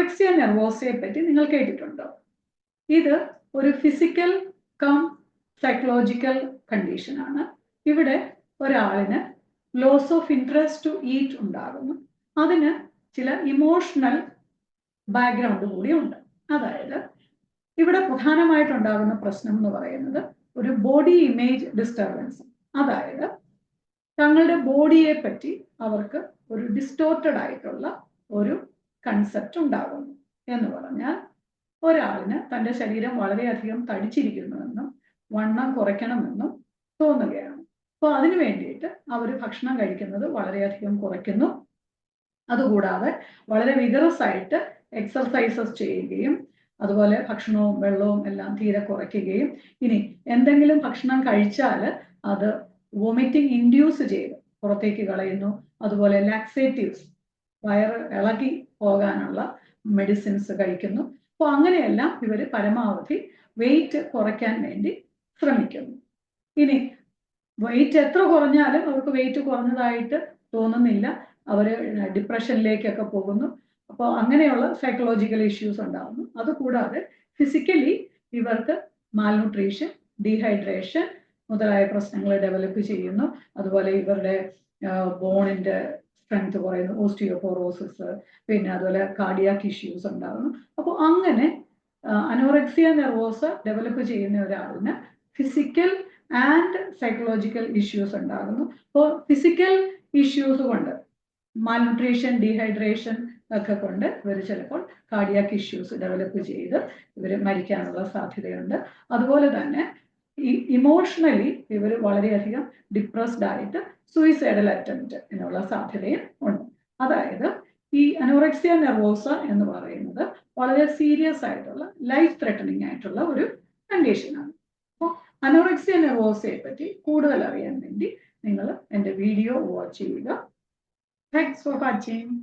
Anorexia നെർവോസയെ പറ്റി നിങ്ങൾ കേട്ടിട്ടുണ്ടോ? ഇത് ഒരു ഫിസിക്കൽ കം സൈക്കോളജിക്കൽ കണ്ടീഷനാണ്. ഇവിടെ ഒരാളിന് loss of interest to eat ഉണ്ടാകുന്നു. അതിന് ചില ഇമോഷണൽ ബാക്ക്ഗ്രൗണ്ട് കൂടി ഉണ്ട്. അതായത് ഇവിടെ പ്രധാനമായിട്ടുണ്ടാകുന്ന പ്രശ്നം എന്ന് പറയുന്നത് ഒരു ബോഡി ഇമേജ് ഡിസ്റ്റർബൻസ്. അതായത് തങ്ങളുടെ ബോഡിയെ പറ്റി അവർക്ക് ഒരു ഡിസ്റ്റോർട്ടഡ് ആയിട്ടുള്ള ഒരു കൺസെപ്റ്റ് ഉണ്ടാകുന്നു. എന്ന് പറഞ്ഞാൽ ഒരാളിന് തൻ്റെ ശരീരം വളരെയധികം തടിച്ചിരിക്കുന്നുവെന്നും വണ്ണം കുറയ്ക്കണമെന്നും തോന്നുകയാണ്. അപ്പോൾ അതിനു വേണ്ടിയിട്ട് അവർ ഭക്ഷണം കഴിക്കുന്നത് വളരെയധികം കുറയ്ക്കുന്നു. അതുകൂടാതെ വളരെ വിഗറസ് ആയിട്ട് എക്സർസൈസസ് ചെയ്യുകയും അതുപോലെ ഭക്ഷണവും വെള്ളവും എല്ലാം തീരെ കുറയ്ക്കുകയും ഇനി എന്തെങ്കിലും ഭക്ഷണം കഴിച്ചാൽ അത് വോമിറ്റിംഗ് ഇൻഡ്യൂസ് ചെയ്ത് പുറത്തേക്ക് കളയുന്നു. അതുപോലെ ലാക്സേറ്റീവ്സ് വയറ് ഇളകി പോകാനുള്ള മെഡിസിൻസ് കഴിക്കുന്നു. അപ്പോൾ അങ്ങനെയെല്ലാം ഇവർ പരമാവധി വെയിറ്റ് കുറയ്ക്കാൻ വേണ്ടി ശ്രമിക്കുന്നു. ഇനി വെയിറ്റ് എത്ര കുറഞ്ഞാലും അവർക്ക് വെയിറ്റ് കുറഞ്ഞതായിട്ട് തോന്നുന്നില്ല. അവർ ഡിപ്രഷനിലേക്കൊക്കെ പോകുന്നു. അപ്പോൾ അങ്ങനെയുള്ള സൈക്കോളജിക്കൽ ഇഷ്യൂസ് ഉണ്ടാകുന്നു. അതുകൂടാതെ ഫിസിക്കലി ഇവർക്ക് മാൽന്യൂട്രീഷൻ, ഡീഹൈഡ്രേഷൻ മുതലായ പ്രശ്നങ്ങൾ ഡെവലപ്പ് ചെയ്യുന്നു. അതുപോലെ ഇവരുടെ ബോണിൻ്റെ സ്ട്രെങ്ത് കുറയുന്നു, ഓസ്റ്റിയോപോറോസിസ്, പിന്നെ അതുപോലെ കാർഡിയാക് ഇഷ്യൂസ് ഉണ്ടാകുന്നു. അപ്പോൾ അങ്ങനെ അനോറക്സിയ നെർവോസ ഡെവലപ്പ് ചെയ്യുന്ന ഒരാളിന് ഫിസിക്കൽ ആൻഡ് സൈക്കോളജിക്കൽ ഇഷ്യൂസ് ഉണ്ടാകുന്നു. അപ്പോൾ ഫിസിക്കൽ ഇഷ്യൂസ് കൊണ്ട് മാൽന്യൂട്രീഷൻ, ഡീഹൈഡ്രേഷൻ ഒക്കെ കൊണ്ട് ഇവർ ചിലപ്പോൾ കാർഡിയാക് ഇഷ്യൂസ് ഡെവലപ്പ് ചെയ്ത് ഇവർ മരിക്കാനുള്ള സാധ്യതയുണ്ട്. അതുപോലെ തന്നെ ഇമോഷണലി ഇവർ വളരെയധികം ഡിപ്രസ്ഡ് ആയിട്ട് സൂയിസൈഡൽ അറ്റംപ്റ്റ് എന്നുള്ള സാധ്യതയും ഉണ്ട്. അതായത് ഈ അനോറക്സിയ നെർവോസ എന്ന് പറയുന്നത് വളരെ സീരിയസ് ആയിട്ടുള്ള ലൈഫ് ത്രെട്ടനിങ് ആയിട്ടുള്ള ഒരു കണ്ടീഷനാണ്. അപ്പോൾ അനോറക്സിയ നെർവോസയെ പറ്റി കൂടുതൽ അറിയാൻ വേണ്ടി നിങ്ങൾ എൻ്റെ വീഡിയോ വാച്ച് ചെയ്യുക. Thanks for watching.